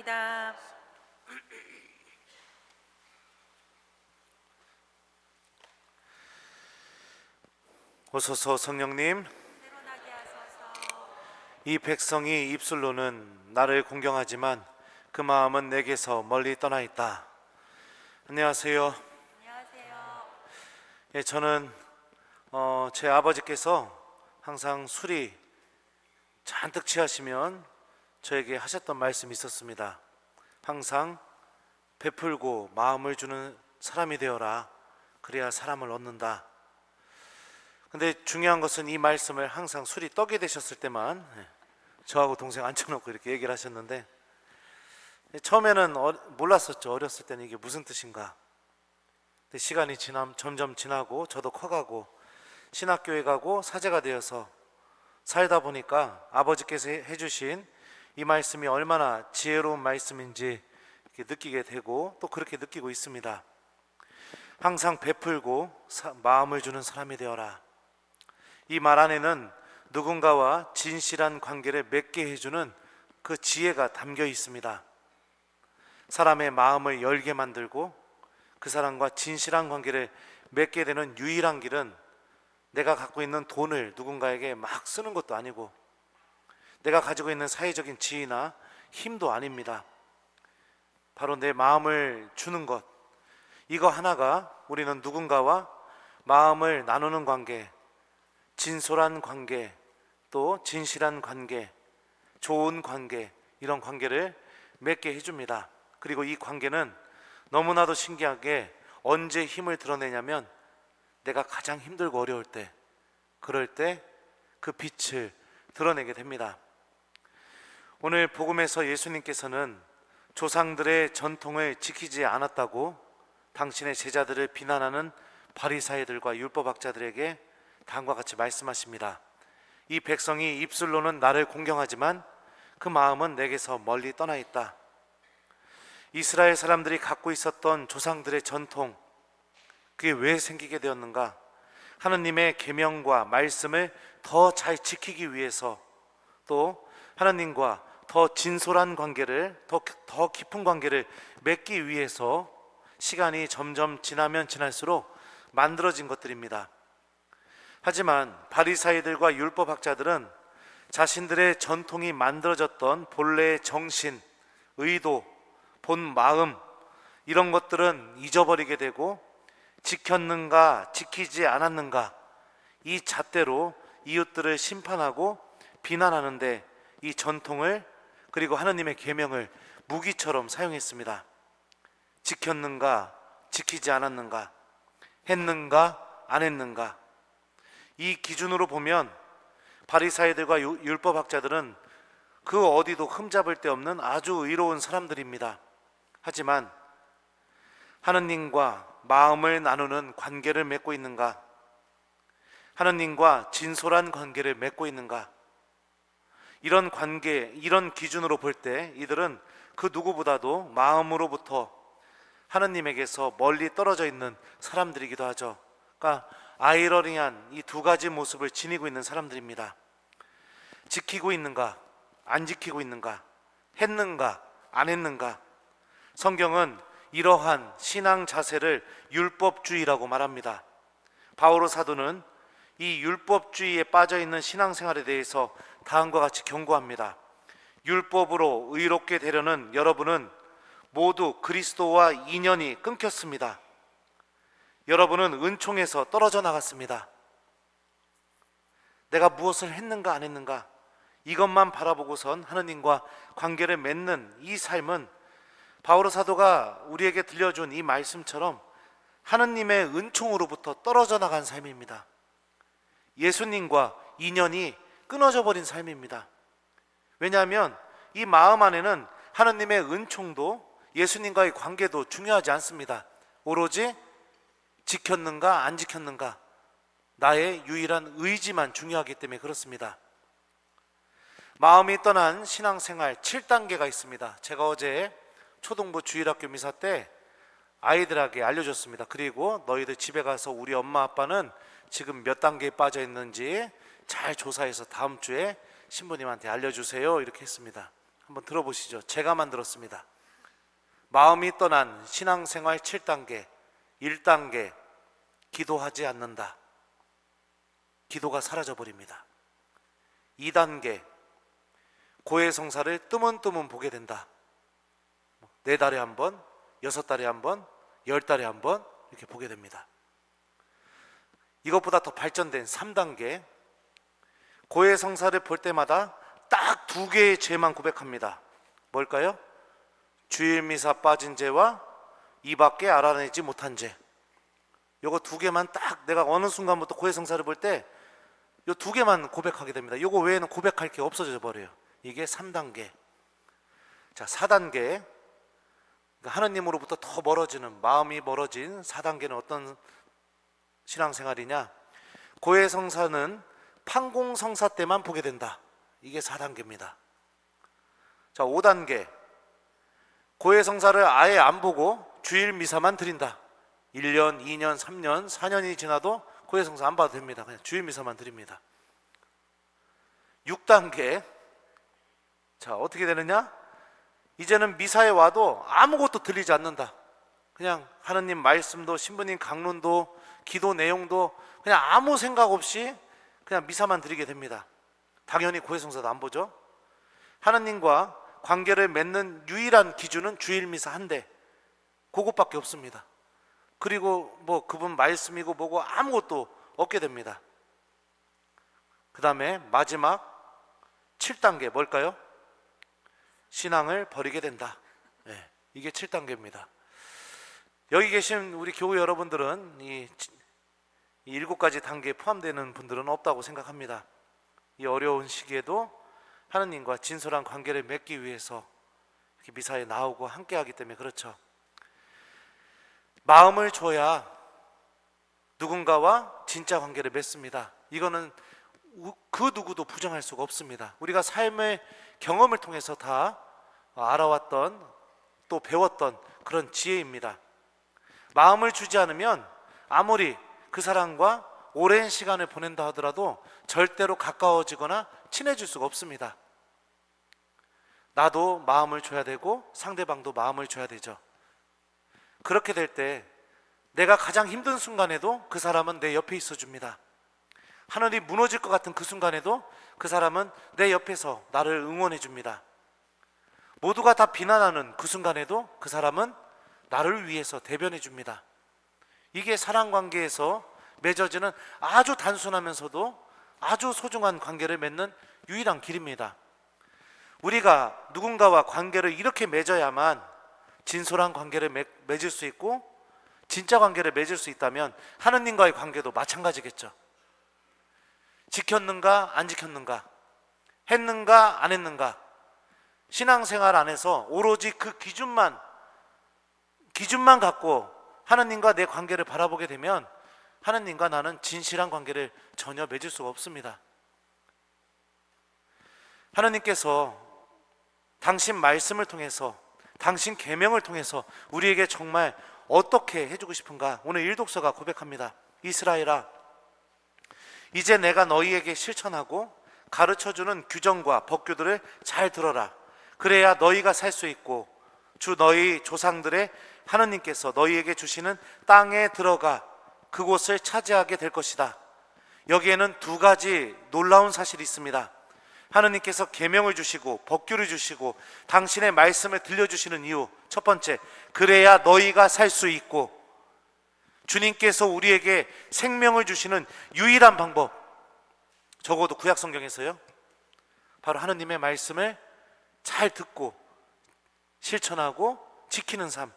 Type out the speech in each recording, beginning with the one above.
바랍니다. 오소서 성령님, 새로나게 하소서. 이 백성이 입술로는 나를 공경하지만 그 마음은 내게서 멀리 떠나 있다. 안녕하세요. 안녕하세요. 예, 저는 제 아버지께서 항상 술이 잔뜩 취하시면 저에게 하셨던 말씀이 있었습니다. 항상 베풀고 마음을 주는 사람이 되어라. 그래야 사람을 얻는다. 근데 중요한 것은 이 말씀을 항상 술이 떡이 되셨을 때만 저하고 동생 앉혀놓고 이렇게 얘기를 하셨는데, 처음에는 몰랐었죠. 어렸을 때는 이게 무슨 뜻인가. 근데 시간이 점점 지나고 저도 커가고 신학교에 가고 사제가 되어서 살다 보니까 아버지께서 해주신 이 말씀이 얼마나 지혜로운 말씀인지 이렇게 느끼게 되고 또 그렇게 느끼고 있습니다. 항상 베풀고 마음을 주는 사람이 되어라. 이 말 안에는 누군가와 진실한 관계를 맺게 해주는 그 지혜가 담겨 있습니다. 사람의 마음을 열게 만들고 그 사람과 진실한 관계를 맺게 되는 유일한 길은 내가 갖고 있는 돈을 누군가에게 막 쓰는 것도 아니고 내가 가지고 있는 사회적인 지위나 힘도 아닙니다. 바로 내 마음을 주는 것, 이거 하나가 우리는 누군가와 마음을 나누는 관계, 진솔한 관계, 또 진실한 관계, 좋은 관계, 이런 관계를 맺게 해줍니다. 그리고 이 관계는 너무나도 신기하게 언제 힘을 드러내냐면 내가 가장 힘들고 어려울 때, 그럴 때 그 빛을 드러내게 됩니다. 오늘 복음에서 예수님께서는 조상들의 전통을 지키지 않았다고 당신의 제자들을 비난하는 바리사이들과 율법학자들에게 다음과 같이 말씀하십니다. 이 백성이 입술로는 나를 공경하지만 그 마음은 내게서 멀리 떠나 있다. 이스라엘 사람들이 갖고 있었던 조상들의 전통, 그게 왜 생기게 되었는가? 하나님의 계명과 말씀을 더 잘 지키기 위해서, 또 하나님과 더 진솔한 관계를, 더 깊은 관계를 맺기 위해서 시간이 점점 지나면 지날수록 만들어진 것들입니다. 하지만 바리사이들과 율법학자들은 자신들의 전통이 만들어졌던 본래의 정신, 의도, 본 마음, 이런 것들은 잊어버리게 되고 지켰는가 지키지 않았는가 이 잣대로 이웃들을 심판하고 비난하는데 이 전통을, 그리고 하나님의 계명을 무기처럼 사용했습니다. 지켰는가 지키지 않았는가, 했는가 안 했는가, 이 기준으로 보면 바리사이들과 율법학자들은 그 어디도 흠잡을 데 없는 아주 의로운 사람들입니다. 하지만 하나님과 마음을 나누는 관계를 맺고 있는가, 하나님과 진솔한 관계를 맺고 있는가, 이런 관계, 이런 기준으로 볼 때 이들은 그 누구보다도 마음으로부터 하나님에게서 멀리 떨어져 있는 사람들이기도 하죠. 그러니까 아이러니한 이 두 가지 모습을 지니고 있는 사람들입니다. 지키고 있는가, 안 지키고 있는가, 했는가, 안 했는가. 성경은 이러한 신앙 자세를 율법주의라고 말합니다. 바오로 사도는 이 율법주의에 빠져있는 신앙생활에 대해서 다음과 같이 경고합니다. 율법으로 의롭게 되려는 여러분은 모두 그리스도와 인연이 끊겼습니다. 여러분은 은총에서 떨어져 나갔습니다. 내가 무엇을 했는가 안 했는가, 이것만 바라보고선 하나님과 관계를 맺는 이 삶은 바오로 사도가 우리에게 들려준 이 말씀처럼 하나님의 은총으로부터 떨어져 나간 삶입니다. 예수님과 인연이 끊어져 버린 삶입니다. 왜냐하면 이 마음 안에는 하나님의 은총도 예수님과의 관계도 중요하지 않습니다. 오로지 지켰는가 안 지켰는가, 나의 유일한 의지만 중요하기 때문에 그렇습니다. 마음이 떠난 신앙생활 7단계가 있습니다. 제가 어제 초등부 주일학교 미사 때 아이들에게 알려줬습니다. 그리고 너희들 집에 가서 우리 엄마 아빠는 지금 몇 단계에 빠져 있는지 잘 조사해서 다음 주에 신부님한테 알려주세요, 이렇게 했습니다. 한번 들어보시죠. 제가 만들었습니다. 마음이 떠난 신앙생활 7단계. 1단계, 기도하지 않는다. 기도가 사라져버립니다. 2단계, 고해성사를 뜨문뜨문 보게 된다. 4달에 한 번, 6달에 한 번, 10달에 한 번 이렇게 보게 됩니다. 이것보다 더 발전된 3단계, 고해성사를 볼 때마다 딱 2개의 죄만 고백합니다. 뭘까요? 주일미사 빠진 죄와 이밖에 알아내지 못한 죄. 요거 2개만 딱 내가 어느 순간부터 고해성사를 볼 때 요 2개만 고백하게 됩니다. 요거 외에는 고백할 게 없어져 버려요. 이게 3단계. 자, 4단계, 하느님으로부터 더 멀어지는, 마음이 멀어진 4단계는 어떤 신앙생활이냐? 고해성사는 판공성사 때만 보게 된다. 이게 4단계입니다. 자, 5단계, 고해성사를 아예 안 보고 주일 미사만 드린다. 1년, 2년, 3년, 4년이 지나도 고해성사 안 봐도 됩니다. 그냥 주일 미사만 드립니다. 6단계, 자, 어떻게 되느냐? 이제는 미사에 와도 아무것도 들리지 않는다. 그냥 하느님 말씀도, 신부님 강론도, 기도 내용도 그냥 아무 생각 없이 그냥 미사만 드리게 됩니다. 당연히 고해성사도 안 보죠. 하느님과 관계를 맺는 유일한 기준은 주일 미사 한 대, 그것밖에 없습니다. 그리고 뭐 그분 말씀이고 뭐고 아무것도 없게 됩니다. 그 다음에 마지막 7단계 뭘까요? 신앙을 버리게 된다. 네, 이게 7단계입니다. 여기 계신 우리 교우 여러분들은 이 7가지 단계에 포함되는 분들은 없다고 생각합니다. 이 어려운 시기에도 하느님과 진솔한 관계를 맺기 위해서 이렇게 미사에 나오고 함께하기 때문에 그렇죠. 마음을 줘야 누군가와 진짜 관계를 맺습니다. 이거는 그 누구도 부정할 수가 없습니다. 우리가 삶의 경험을 통해서 다 알아왔던, 또 배웠던 그런 지혜입니다. 마음을 주지 않으면 아무리 그 사람과 오랜 시간을 보낸다 하더라도 절대로 가까워지거나 친해질 수가 없습니다. 나도 마음을 줘야 되고 상대방도 마음을 줘야 되죠. 그렇게 될 때 내가 가장 힘든 순간에도 그 사람은 내 옆에 있어 줍니다. 하늘이 무너질 것 같은 그 순간에도 그 사람은 내 옆에서 나를 응원해 줍니다. 모두가 다 비난하는 그 순간에도 그 사람은 나를 위해서 대변해 줍니다. 이게 사랑관계에서 맺어지는 아주 단순하면서도 아주 소중한 관계를 맺는 유일한 길입니다. 우리가 누군가와 관계를 이렇게 맺어야만 진솔한 관계를 맺을 수 있고 진짜 관계를 맺을 수 있다면 하느님과의 관계도 마찬가지겠죠. 지켰는가 안 지켰는가, 했는가 안 했는가, 신앙생활 안에서 오로지 그 기준만 갖고 하느님과 내 관계를 바라보게 되면 하느님과 나는 진실한 관계를 전혀 맺을 수가 없습니다. 하느님께서 당신 말씀을 통해서, 당신 계명을 통해서 우리에게 정말 어떻게 해주고 싶은가? 오늘 일독서가 고백합니다. 이스라엘아, 이제 내가 너희에게 실천하고 가르쳐주는 규정과 법규들을 잘 들어라. 그래야 너희가 살 수 있고 주 너희 조상들의 하느님께서 너희에게 주시는 땅에 들어가 그곳을 차지하게 될 것이다. 여기에는 2가지 놀라운 사실이 있습니다. 하느님께서 계명을 주시고 법규를 주시고 당신의 말씀을 들려주시는 이유, 첫 번째, 그래야 너희가 살 수 있고, 주님께서 우리에게 생명을 주시는 유일한 방법, 적어도 구약성경에서요, 바로 하느님의 말씀을 잘 듣고 실천하고 지키는 삶,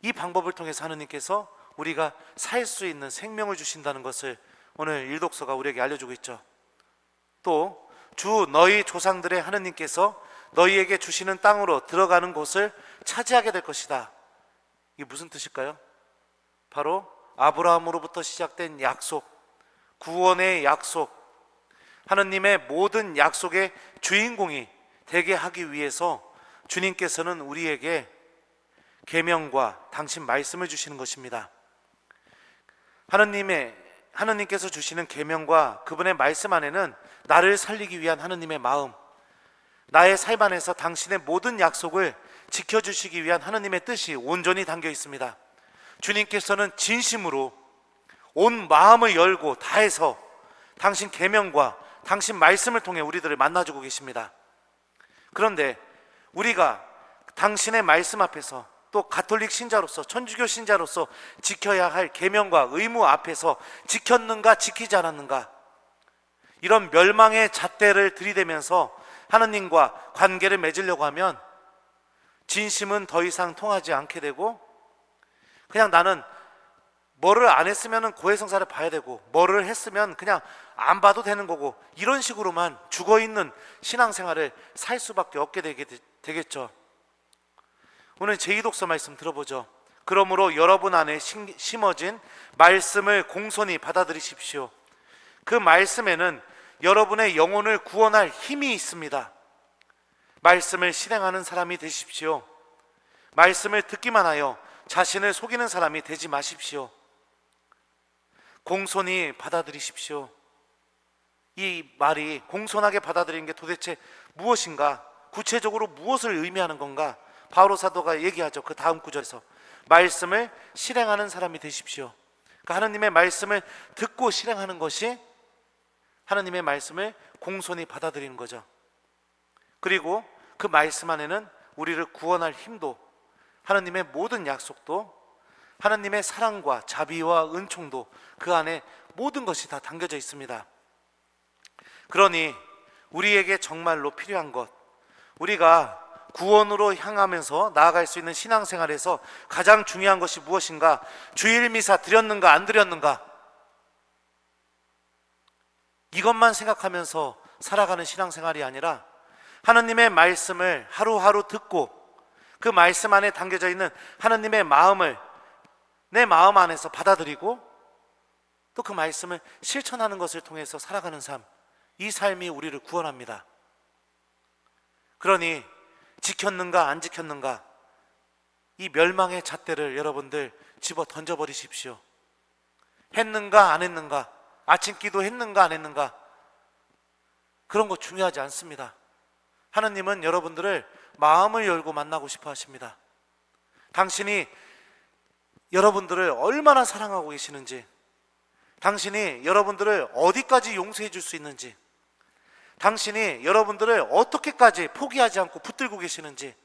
이 방법을 통해서 하느님께서 우리가 살 수 있는 생명을 주신다는 것을 오늘 일독서가 우리에게 알려주고 있죠. 또 주 너희 조상들의 하느님께서 너희에게 주시는 땅으로 들어가는 곳을 차지하게 될 것이다. 이게 무슨 뜻일까요? 바로 아브라함으로부터 시작된 약속, 구원의 약속, 하느님의 모든 약속의 주인공이 되게 하기 위해서 주님께서는 우리에게 계명과 당신 말씀을 주시는 것입니다. 하느님께서 주시는 계명과 그분의 말씀 안에는 나를 살리기 위한 하느님의 마음, 나의 삶 안에서 당신의 모든 약속을 지켜주시기 위한 하느님의 뜻이 온전히 담겨 있습니다. 주님께서는 진심으로 온 마음을 열고 다해서 당신 계명과 당신 말씀을 통해 우리들을 만나주고 계십니다. 그런데 우리가 당신의 말씀 앞에서, 또 가톨릭 신자로서, 천주교 신자로서 지켜야 할 계명과 의무 앞에서 지켰는가 지키지 않았는가, 이런 멸망의 잣대를 들이대면서 하느님과 관계를 맺으려고 하면 진심은 더 이상 통하지 않게 되고, 그냥 나는 뭐를 안 했으면 고해성사를 봐야 되고, 뭐를 했으면 그냥 안 봐도 되는 거고, 이런 식으로만 죽어있는 신앙생활을 살 수밖에 없게 되겠죠. 오늘 제2독서 말씀 들어보죠. 그러므로 여러분 안에 심어진 말씀을 공손히 받아들이십시오. 그 말씀에는 여러분의 영혼을 구원할 힘이 있습니다. 말씀을 실행하는 사람이 되십시오. 말씀을 듣기만 하여 자신을 속이는 사람이 되지 마십시오. 공손히 받아들이십시오. 이 말이 공손하게 받아들이는 게 도대체 무엇인가? 구체적으로 무엇을 의미하는 건가? 바오로 사도가 얘기하죠. 그 다음 구절에서 말씀을 실행하는 사람이 되십시오. 그러니까 하나님의 말씀을 듣고 실행하는 것이 하나님의 말씀을 공손히 받아들이는 거죠. 그리고 그 말씀 안에는 우리를 구원할 힘도, 하나님의 모든 약속도, 하나님의 사랑과 자비와 은총도, 그 안에 모든 것이 다 담겨져 있습니다. 그러니 우리에게 정말로 필요한 것, 우리가 구원으로 향하면서 나아갈 수 있는 신앙생활에서 가장 중요한 것이 무엇인가? 주일 미사 드렸는가 안 드렸는가? 이것만 생각하면서 살아가는 신앙생활이 아니라 하나님의 말씀을 하루하루 듣고 그 말씀 안에 담겨져 있는 하나님의 마음을 내 마음 안에서 받아들이고 또 그 말씀을 실천하는 것을 통해서 살아가는 삶, 이 삶이 우리를 구원합니다. 그러니 지켰는가 안 지켰는가, 이 멸망의 잣대를 여러분들 집어 던져버리십시오. 했는가 안 했는가, 아침 기도 했는가 안 했는가, 그런 거 중요하지 않습니다. 하나님은 여러분들을 마음을 열고 만나고 싶어 하십니다. 당신이 여러분들을 얼마나 사랑하고 계시는지, 당신이 여러분들을 어디까지 용서해 줄 수 있는지, 당신이 여러분들을 어떻게까지 포기하지 않고 붙들고 계시는지,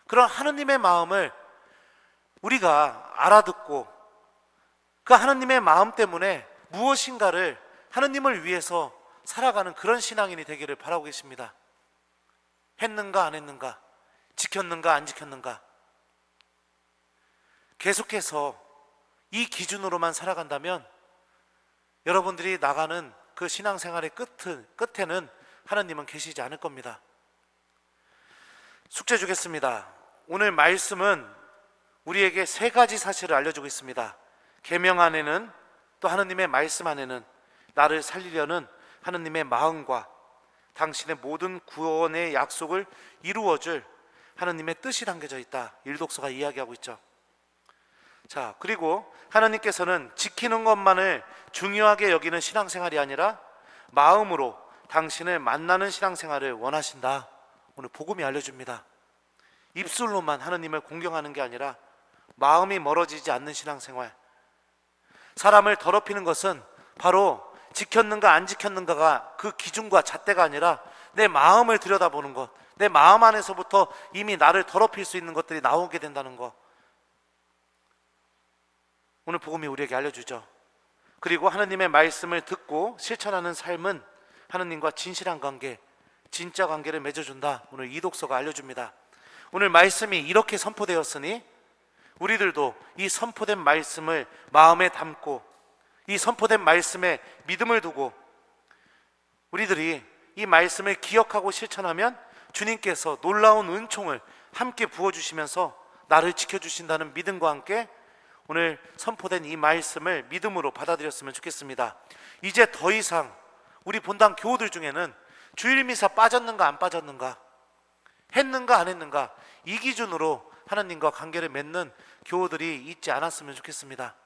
그런 하느님의 마음을 우리가 알아듣고 그 하느님의 마음 때문에 무엇인가를 하느님을 위해서 살아가는 그런 신앙인이 되기를 바라고 계십니다. 했는가 안 했는가, 지켰는가 안 지켰는가, 계속해서 이 기준으로만 살아간다면 여러분들이 나가는 그 신앙생활의 끝에는 하나님은 계시지 않을 겁니다. 숙제 주겠습니다. 오늘 말씀은 우리에게 세 가지 사실을 알려주고 있습니다. 계명 안에는, 또 하나님의 말씀 안에는 나를 살리려는 하나님의 마음과 당신의 모든 구원의 약속을 이루어줄 하나님의 뜻이 담겨져 있다. 1독서가 이야기하고 있죠. 자, 그리고 하나님께서는 지키는 것만을 중요하게 여기는 신앙생활이 아니라 마음으로 당신을 만나는 신앙생활을 원하신다. 오늘 복음이 알려줍니다. 입술로만 하나님을 공경하는 게 아니라 마음이 멀어지지 않는 신앙생활. 사람을 더럽히는 것은 바로 지켰는가 안 지켰는가가 그 기준과 잣대가 아니라 내 마음을 들여다보는 것, 내 마음 안에서부터 이미 나를 더럽힐 수 있는 것들이 나오게 된다는 것, 오늘 복음이 우리에게 알려주죠. 그리고 하나님의 말씀을 듣고 실천하는 삶은 하나님과 진실한 관계, 진짜 관계를 맺어준다. 오늘 이독서가 알려줍니다. 오늘 말씀이 이렇게 선포되었으니 우리들도 이 선포된 말씀을 마음에 담고 이 선포된 말씀에 믿음을 두고 우리들이 이 말씀을 기억하고 실천하면 주님께서 놀라운 은총을 함께 부어주시면서 나를 지켜주신다는 믿음과 함께 오늘 선포된 이 말씀을 믿음으로 받아들였으면 좋겠습니다. 이제 더 이상 우리 본당 교우들 중에는 주일 미사 빠졌는가 안 빠졌는가, 했는가 안 했는가, 이 기준으로 하나님과 관계를 맺는 교우들이 있지 않았으면 좋겠습니다.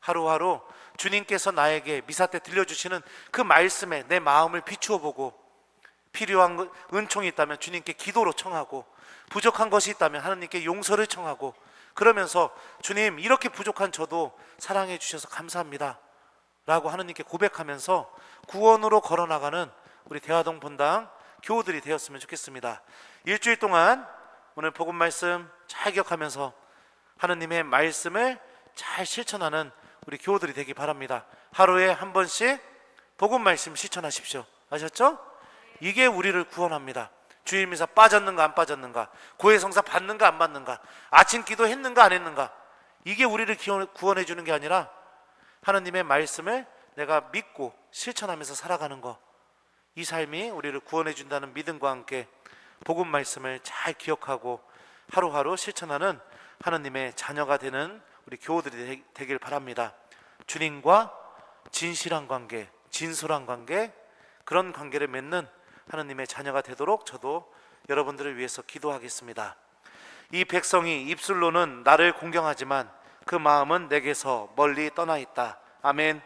하루하루 주님께서 나에게 미사 때 들려주시는 그 말씀에 내 마음을 비추어 보고 필요한 은총이 있다면 주님께 기도로 청하고, 부족한 것이 있다면 하나님께 용서를 청하고, 그러면서 주님, 이렇게 부족한 저도 사랑해 주셔서 감사합니다 라고 하나님께 고백하면서 구원으로 걸어나가는 우리 대화동 본당 교우들이 되었으면 좋겠습니다. 일주일 동안 오늘 복음 말씀 잘 기억하면서 하나님의 말씀을 잘 실천하는 우리 교우들이 되기 바랍니다. 하루에 한 번씩 복음 말씀 실천하십시오. 아셨죠? 이게 우리를 구원합니다. 주일 미사 빠졌는가 안 빠졌는가, 고해 성사 받는가 안 받는가, 아침 기도 했는가 안 했는가, 이게 우리를 구원해 주는 게 아니라 하나님의 말씀을 내가 믿고 실천하면서 살아가는 거, 이 삶이 우리를 구원해 준다는 믿음과 함께 복음 말씀을 잘 기억하고 하루하루 실천하는 하나님의 자녀가 되는 우리 교우들이 되길 바랍니다. 주님과 진실한 관계, 진솔한 관계, 그런 관계를 맺는 하나님의 자녀가 되도록 저도 여러분들을 위해서 기도하겠습니다. 이 백성이 입술로는 나를 공경하지만 그 마음은 내게서 멀리 떠나 있다. 아멘.